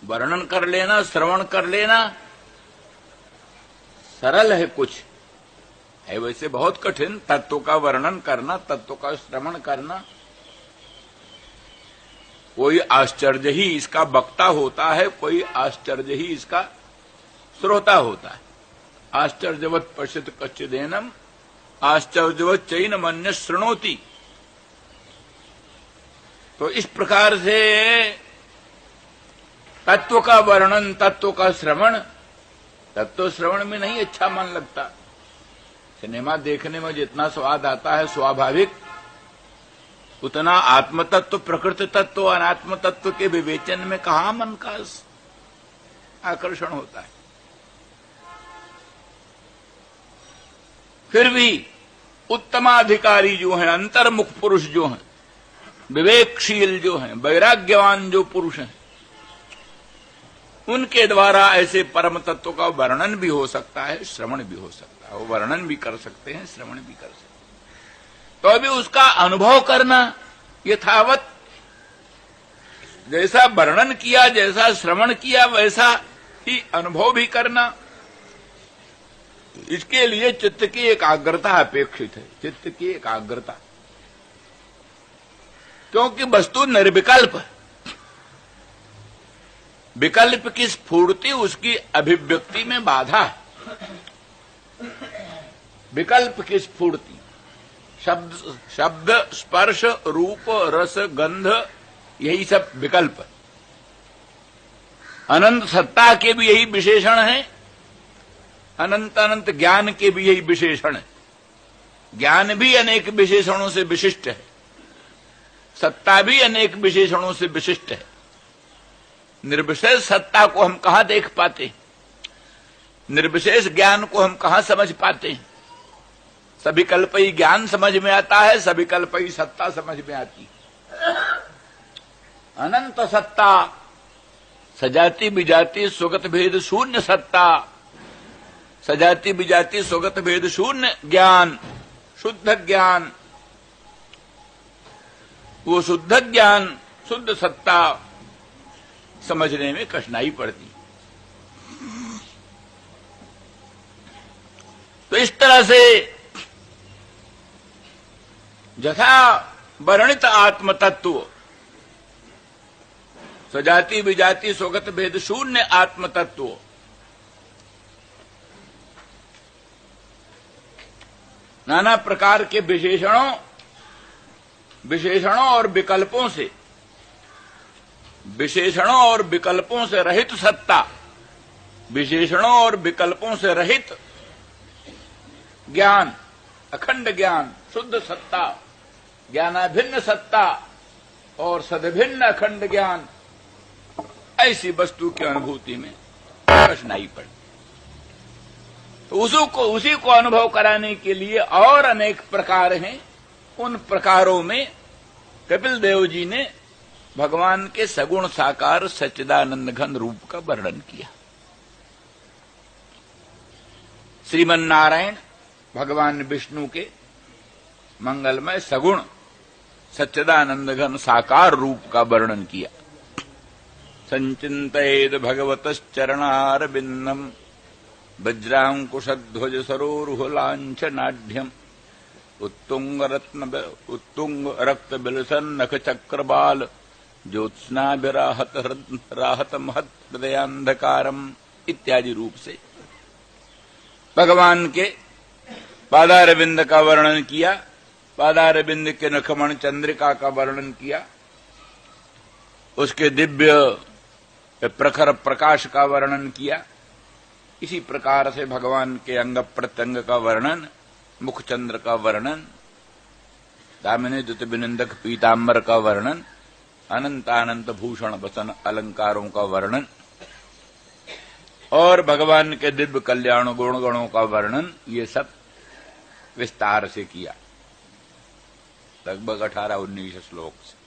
वर्णन कर लेना, श्रवण कर लेना सरल है, कुछ है वैसे बहुत कठिन। तत्व का वर्णन करना, तत्व का श्रवण करना, कोई आश्चर्य ही इसका वक्ता होता है, कोई आश्चर्य ही इसका श्रोता होता है। आश्चर्यवत पश्यत कच्चिदेनम आश्चर्यवत चैनमन्य शृणोति। तो इस प्रकार से तत्व का वर्णन, तत्व का श्रवण, तत्व श्रवण में नहीं अच्छा मन लगता। सिनेमा देखने में जितना स्वाद आता है स्वाभाविक, उतना आत्म तत्व, प्रकृति तत्व, अनात्म तत्व के विवेचन में कहां मन का आकर्षण होता है। फिर भी उत्तमाधिकारी जो हैं, अंतर्मुख पुरुष जो हैं, विवेकशील जो हैं, वैराग्यवान जो पुरुष हैं, उनके द्वारा ऐसे परम तत्व का वर्णन भी हो सकता है, श्रवण भी हो सकता है। वो वर्णन भी कर सकते हैं, श्रवण भी कर सकते हैं। तो अभी उसका अनुभव करना, यथावत जैसा वर्णन किया, जैसा श्रवण किया, वैसा ही अनुभव भी करना, इसके लिए चित्त की एकाग्रता अपेक्षित है। चित्त की एकाग्रता, क्योंकि वस्तु निर्विकल्प है। विकल्प की स्फूर्ति उसकी अभिव्यक्ति में बाधा है। विकल्प की स्फूर्ति, शब्द स्पर्श रूप रस गंध, यही सब विकल्प है। अनंत सत्ता के भी यही विशेषण है, अनंत अनंत ज्ञान के भी यही विशेषण है। ज्ञान भी अनेक विशेषणों से विशिष्ट है, सत्ता भी अनेक विशेषणों से विशिष्ट है। निर्विशेष सत्ता को हम कहां देख पाते, निर्विशेष ज्ञान को हम कहां समझ पाते हैं। सविकल्पी ज्ञान समझ में आता है, सविकल्पी सत्ता समझ में आती है। अनंत सत्ता, सजाति विजाति स्वगत भेद शून्य सत्ता, सजाति विजाति स्वगत भेद शून्य ज्ञान, शुद्ध ज्ञान, वो शुद्ध ज्ञान, शुद्ध सत्ता समझने में कठिनाई पड़ती। तो इस तरह से यथा वर्णित आत्म तत्व, सजाति विजाति स्वगत भेद शून्य आत्म तत्व, नाना प्रकार के विशेषणों और विकल्पों से, विशेषणों और विकल्पों से रहित सत्ता, विशेषणों और विकल्पों से रहित ज्ञान, अखंड ज्ञान, शुद्ध सत्ता, ज्ञानाभिन्न सत्ता और सदभिन्न अखंड ज्ञान, ऐसी वस्तु की अनुभूति में कठिनाई पड़ी। तो उसी को अनुभव कराने के लिए और अनेक प्रकार हैं। उन प्रकारों में कपिल देव जी ने भगवान के सगुण साकार सच्चिदानंद घन रूप का वर्णन किया। श्रीमन नारायण भगवान विष्णु के मंगलमय सगुण सच्चिदानंद घन साकार रूप का वर्णन किया। संचिंतयेद भगवतश्चरणारविंदम वज्रांकुशध्वज सरोरुहलांछनाढ्यम उत्तुंग रक्त बिलसन नख चक्रबाल ज्योत्स्नाभिराहत महत हृदयांधकारम इत्यादि रूप से भगवान के पादारविंद का वर्णन किया। पादारविंद के नखमण चंद्रिका का वर्णन किया। उसके दिव्य प्रखर प्रकाश का वर्णन किया। इसी प्रकार से भगवान के अंग प्रत्यंग का वर्णन, मुखचंद्र का वर्णन, दामिनी द्युत विनिंदक पीतांबर का वर्णन, अनंतानंत भूषण वसन अलंकारों का वर्णन और भगवान के दिव्य कल्याण गुणगणों का वर्णन, ये सब विस्तार से किया, लगभग 18-19 श्लोक से।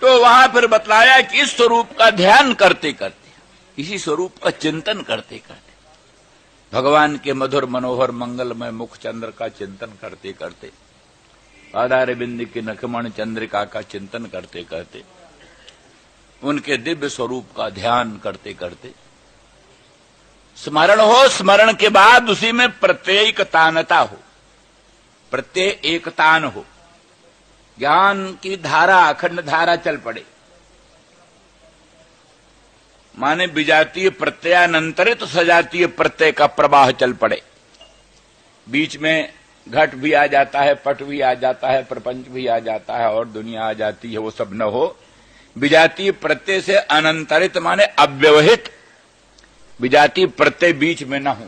तो वहां फिर बतलाया कि इस स्वरूप का ध्यान करते करते, इसी स्वरूप का चिंतन करते करते, भगवान के मधुर मनोहर मंगलमय मुख चंद्र का चिंतन करते करते, पादारविंद के नखमण चंद्रिका का चिंतन करते करते उनके दिव्य स्वरूप का ध्यान करते करते स्मरण हो, स्मरण के बाद उसी में प्रत्येकतानता हो, प्रत्यय एकतान हो, ज्ञान की धारा अखंड धारा चल पड़े। माने विजातीय प्रत्ययानंतरित तो सजातीय प्रत्यय का प्रवाह चल पड़े। बीच में घट भी आ जाता है, पट भी आ जाता है, प्रपंच भी आ जाता है और दुनिया आ जाती है, वो सब न हो। विजातीय प्रत्यय से अनंतरित माने अव्यवहित विजातीय प्रत्यय बीच में न हो,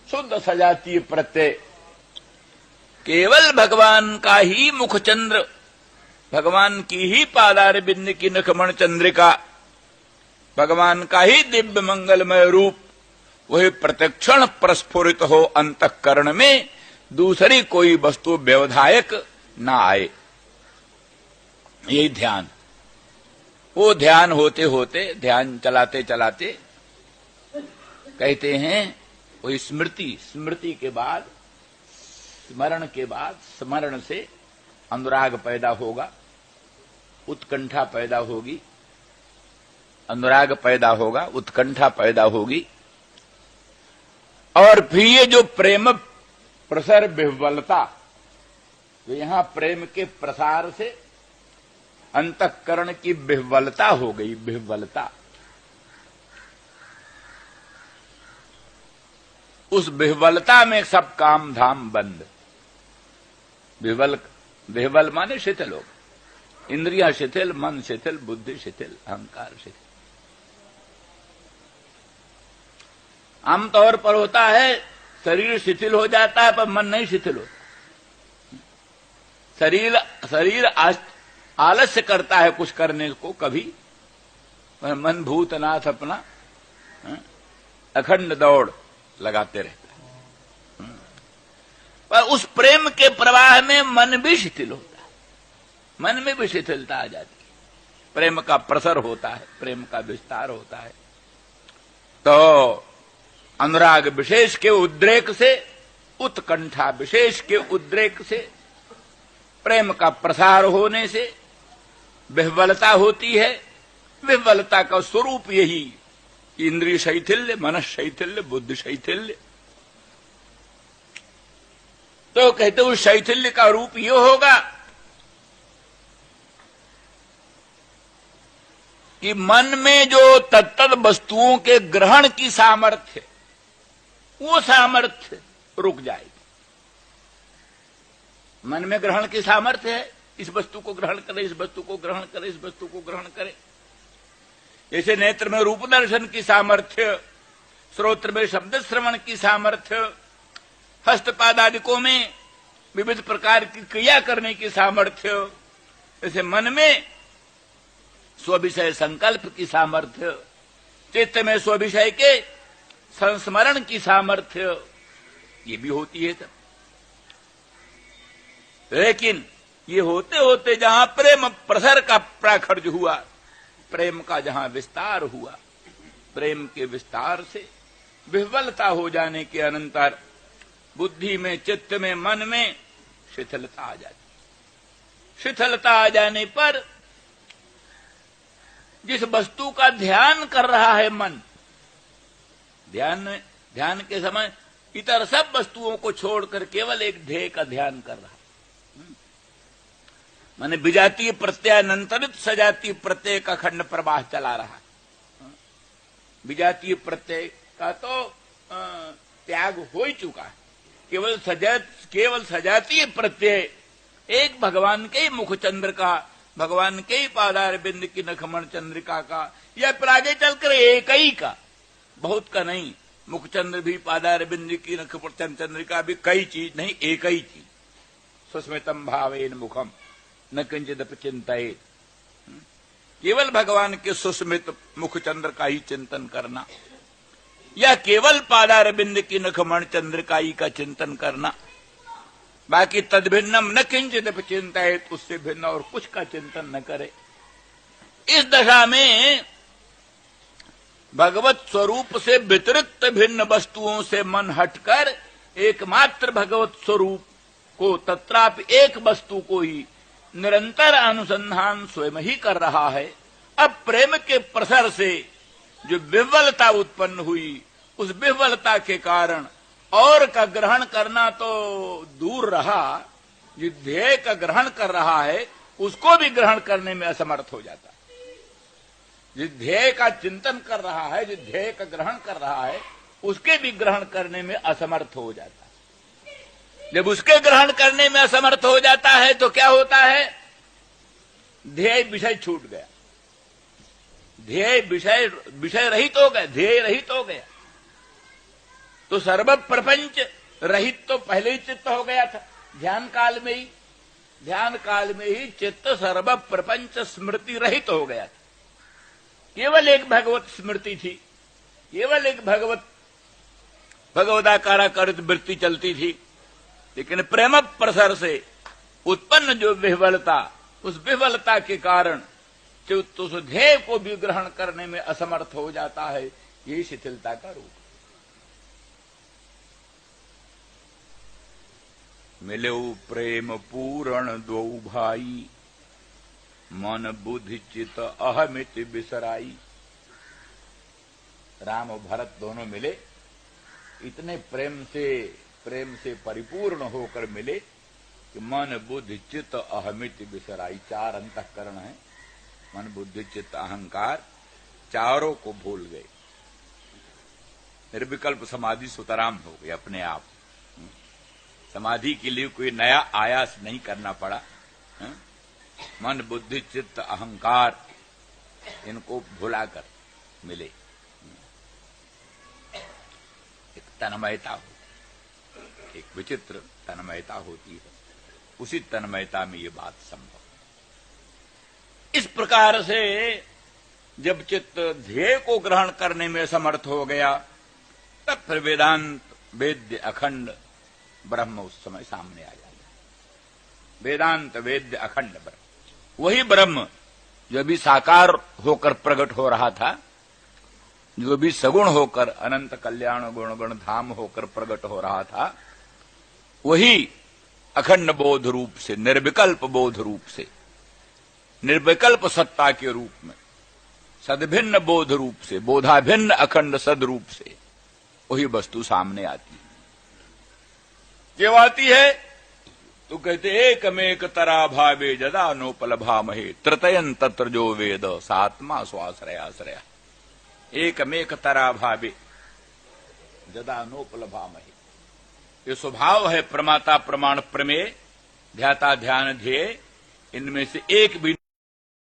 शुद्ध सजातीय प्रत्यय केवल भगवान का ही मुखचंद्र, भगवान की ही पादार बिंद की नखमण चंद्रिका, भगवान का ही दिव्य मंगलमय रूप वही प्रत्यक्षण प्रस्फुरित हो अंतःकरण में, दूसरी कोई वस्तु व्यवधायक ना आए। यही ध्यान। वो ध्यान होते होते, ध्यान चलाते चलाते कहते हैं वो स्मृति, स्मृति के बाद, स्मरण के बाद, स्मरण से अनुराग पैदा होगा, उत्कंठा पैदा होगी, अनुराग पैदा होगा, उत्कंठा पैदा होगी, और फिर ये जो प्रेम प्रसर विह्वलता, तो यहां प्रेम के प्रसार से अंतःकरण की विह्वलता हो गई, विह्वलता। उस विह्वलता में सब काम धाम बंद। विह्वल माने शिथिल हो, इंद्रियां शिथिल, मन शिथिल, बुद्धि शिथिल, अहंकार शिथिल। आमतौर पर होता है शरीर शिथिल हो जाता है पर मन नहीं शिथिल होता। शरीर आलस्य करता है कुछ करने को, कभी मन भूतनाथ अपना अखंड दौड़ लगाते रहता है। पर उस प्रेम के प्रवाह में मन भी शिथिल होता है, मन में भी शिथिलता आ जाती है। प्रेम का प्रसर होता है, प्रेम का विस्तार होता है, तो अनुराग विशेष के उद्रेक से, उत्कंठा विशेष के उद्रेक से, प्रेम का प्रसार होने से विह्वलता होती है। विह्वलता का स्वरूप यही इंद्रिय शैथिल्य, मनस शैथिल्य, बुद्धि शैथिल्य। तो कहते उस शैथिल्य का रूप ये होगा कि मन में जो तत्त वस्तुओं के ग्रहण की सामर्थ्य, वो सामर्थ्य रुक जाएगी। मन में ग्रहण की सामर्थ्य है, इस वस्तु को ग्रहण करे, इस वस्तु को ग्रहण करे, इस वस्तु को ग्रहण करे। जैसे नेत्र में रूप दर्शन की सामर्थ्य, श्रोत्र में शब्द श्रवण की सामर्थ्य, हस्तपादादिकों में विविध प्रकार की क्रिया करने की सामर्थ्य, जैसे मन में स्वविषय संकल्प की सामर्थ्य, चित्त में स्वविषय के संस्मरण की सामर्थ्य, ये भी होती है तब। लेकिन ये होते होते जहां प्रेम प्रसर का प्राखर्ज हुआ, प्रेम का जहां विस्तार हुआ, प्रेम के विस्तार से विह्वलता हो जाने के अनंतर बुद्धि में, चित्त में, मन में शिथिलता आ जाती। शिथिलता आ जाने पर जिस वस्तु का ध्यान कर रहा है मन, ध्यान के समय इतर सब वस्तुओं को छोड़कर केवल एक ध्येय का ध्यान कर रहा है। माने विजातीय प्रत्ययानंतरित सजातीय प्रत्यय का खंड प्रवाह चला रहा है। विजातीय प्रत्यय का तो त्याग हो ही चुका है। केवल सजातीय प्रत्यय एक भगवान के ही मुखचंद्र का, भगवान के ही पादार बिंद की नखमण चंद्रिका का, या फिर आगे चलकर एक ही का, बहुत का नहीं। मुखचंद्र भी, पादार बिंद की नखमण चंद्रिका भी, कई चीज नहीं, एक ही चीज। सुस्मितम भावेन मुखम न किंचित चिंतित। केवल भगवान के सुस्मित मुखचंद्र का ही चिंतन करना, या केवल पादार बिंद की नखमण चंद्रिकाई का चिंतन करना, बाकी तद्भिन्नम न किंचित चिंतित, उससे भिन्न और कुछ का चिंतन न करे। इस दशा में भगवत स्वरूप से वितरित भिन्न वस्तुओं से मन हटकर एकमात्र भगवत स्वरूप को, तत्रापि एक वस्तु को ही निरंतर अनुसंधान स्वयं ही कर रहा है। अब प्रेम के प्रसार से जो विह्वलता उत्पन्न हुई, उस विह्वलता के कारण और का ग्रहण करना तो दूर रहा, जो ध्येय का ग्रहण कर रहा है उसको भी ग्रहण करने में असमर्थ हो जाता है। जिस ध्येय का चिंतन कर रहा है, जिस ध्येय का ग्रहण कर रहा है, उसके भी ग्रहण करने में असमर्थ हो जाता है। जब उसके ग्रहण करने में असमर्थ हो जाता है तो क्या होता है? ध्येय विषय छूट गया, ध्येय विषय रहित हो गया, ध्येय रहित हो गया। तो सर्व प्रपंच रहित तो पहले ही चित्त हो गया था, ध्यान काल में ही चित्त सर्व प्रपंच स्मृति रहित हो गया था। केवल एक भगवत स्मृति थी, केवल एक भगवदाकाराकृत वृत्ति चलती थी। लेकिन प्रेम प्रसर से उत्पन्न जो विह्वलता, उस विह्वलता के कारण चित्त उस ध्येय को भी ग्रहण करने में असमर्थ हो जाता है। यही शिथिलता का रूप। मिलो प्रेम पूर्ण दो भाई, मन बुद्धि चित अहमित बिसराई। राम और भरत दोनों मिले, इतने प्रेम से परिपूर्ण होकर मिले कि मन बुद्धि चित्त अहमित बिसराई। 4 अंतःकरण है, मन बुद्धि चित्त अहंकार, चारों को भूल गए। निर्विकल्प समाधि सुतराम हो गई अपने आप। समाधि के लिए कोई नया आयास नहीं करना पड़ा। मन बुद्धि चित्त अहंकार, इनको भुलाकर मिले। एक तन्मयता हो, एक विचित्र तन्मयता होती है, उसी तन्मयता में ये बात संभव। इस प्रकार से जब चित्त ध्येय को ग्रहण करने में समर्थ हो गया, तब फिर वेदांत वेद्य अखंड ब्रह्म उस समय सामने आ जाता। वेदांत वेद्य अखंड ब्रह्म, वही ब्रह्म जो भी साकार होकर प्रकट हो रहा था, जो भी सगुण होकर अनंत कल्याण गुण गण धाम होकर प्रकट हो रहा था, वही अखंड बोध रूप से, निर्विकल्प बोध रूप से, निर्विकल्प सत्ता के रूप में, सद्भिन्न बोध रूप से, बोधाभिन्न अखंड सद रूप से वही वस्तु सामने आती है। क्यों आती है? तो कहते एकमेक तरा भावे जदा नोपलभामहे, तृतयन तत्र जो वेद सात्मा स्वाश्रयाश्रया। एकमेक तरा भावे जदा नोपलभामहे, ये स्वभाव है प्रमाता प्रमाण प्रमेय ध्याता ध्यान ध्येय, इनमें से एक भी